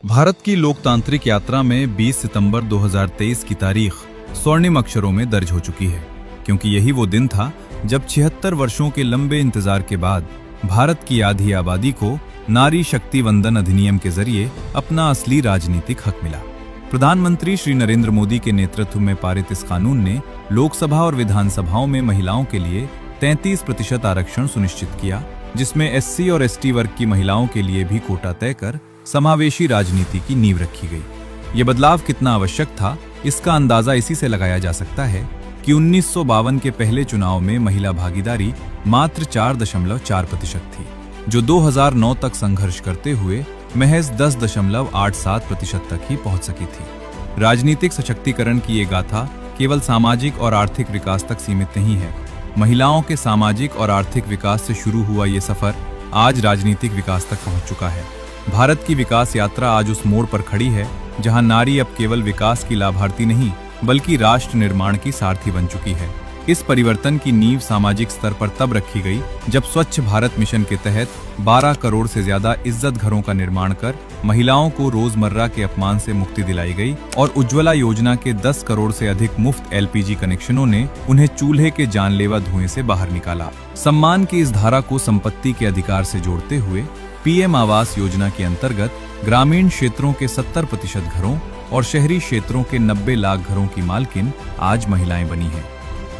भारत की लोकतांत्रिक यात्रा में 20 सितंबर 2023 की तारीख स्वर्णिम अक्षरों में दर्ज हो चुकी है, क्योंकि यही वो दिन था जब 76 वर्षों के लंबे इंतजार के बाद भारत की आधी आबादी को नारी शक्ति वंदन अधिनियम के जरिए अपना असली राजनीतिक हक मिला। प्रधानमंत्री श्री नरेंद्र मोदी के नेतृत्व में पारित इस कानून ने लोकसभा और विधानसभाओं में महिलाओं के लिए 33% आरक्षण सुनिश्चित किया, जिसमें एससी और एसटी वर्ग की महिलाओं के लिए भी कोटा तय कर समावेशी राजनीति की नींव रखी गई। ये बदलाव कितना आवश्यक था, इसका अंदाजा इसी से लगाया जा सकता है कि 1952 के पहले चुनाव में महिला भागीदारी मात्र 4.4% थी, जो 2009 तक संघर्ष करते हुए महज 10.87% तक ही पहुंच सकी थी। राजनीतिक सशक्तिकरण की ये गाथा केवल सामाजिक और आर्थिक विकास तक सीमित नहीं है। महिलाओं के सामाजिक और आर्थिक विकास से शुरू हुआ ये सफर आज राजनीतिक विकास तक पहुंच चुका है। भारत की विकास यात्रा आज उस मोड़ पर खड़ी है जहां नारी अब केवल विकास की लाभार्थी नहीं बल्कि राष्ट्र निर्माण की सारथी बन चुकी है। इस परिवर्तन की नींव सामाजिक स्तर पर तब रखी गई जब स्वच्छ भारत मिशन के तहत 12 करोड़ से ज्यादा इज्जत घरों का निर्माण कर महिलाओं को रोजमर्रा के अपमान से मुक्ति दिलाई गई और उज्ज्वला योजना के 10 करोड़ से अधिक मुफ्त एलपीजी कनेक्शनों ने उन्हें चूल्हे के जानलेवा धुएं से बाहर निकाला। सम्मान की इस धारा को संपत्ति के अधिकार से जोड़ते हुए पीएम आवास योजना के अंतर्गत ग्रामीण क्षेत्रों के 70% घरों और शहरी क्षेत्रों के 90 लाख घरों की मालकिन आज महिलाएं बनी हैं।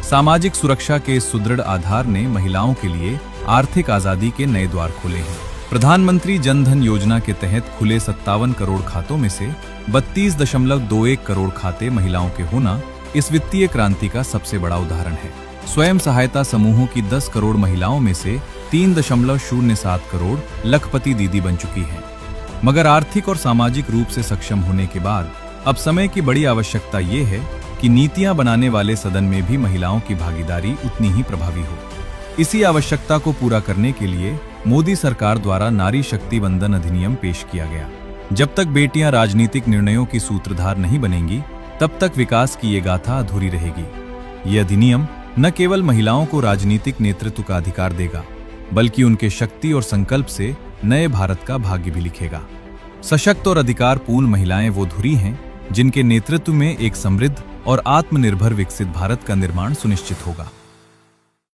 सामाजिक सुरक्षा के इस सुदृढ़ आधार ने महिलाओं के लिए आर्थिक आजादी के नए द्वार खोले हैं। प्रधानमंत्री जन धन योजना के तहत खुले 57 करोड़ खातों में से 32.21 करोड़ खाते महिलाओं के होना इस वित्तीय क्रांति का सबसे बड़ा उदाहरण है। स्वयं सहायता समूहों की 10 करोड़ महिलाओं में से 3.07 करोड़ लखपति दीदी बन चुकी हैं। मगर आर्थिक और सामाजिक रूप से सक्षम होने के बाद अब समय की बड़ी आवश्यकता ये है कि नीतियां बनाने वाले सदन में भी महिलाओं की भागीदारी उतनी ही प्रभावी हो। इसी आवश्यकता को पूरा करने के लिए मोदी सरकार द्वारा नारी शक्ति वंदन अधिनियम पेश किया गया। जब तक बेटियां राजनीतिक निर्णयों की सूत्रधार नहीं बनेंगी, तब तक विकास की ये गाथा अधूरी रहेगी। ये अधिनियम न केवल महिलाओं को राजनीतिक नेतृत्व का अधिकार देगा, बल्कि उनके शक्ति और संकल्प से नए भारत का भाग्य भी लिखेगा। सशक्त और अधिकारपूर्ण महिलाएं वो धुरी हैं जिनके नेतृत्व में एक समृद्ध और आत्मनिर्भर विकसित भारत का निर्माण सुनिश्चित होगा।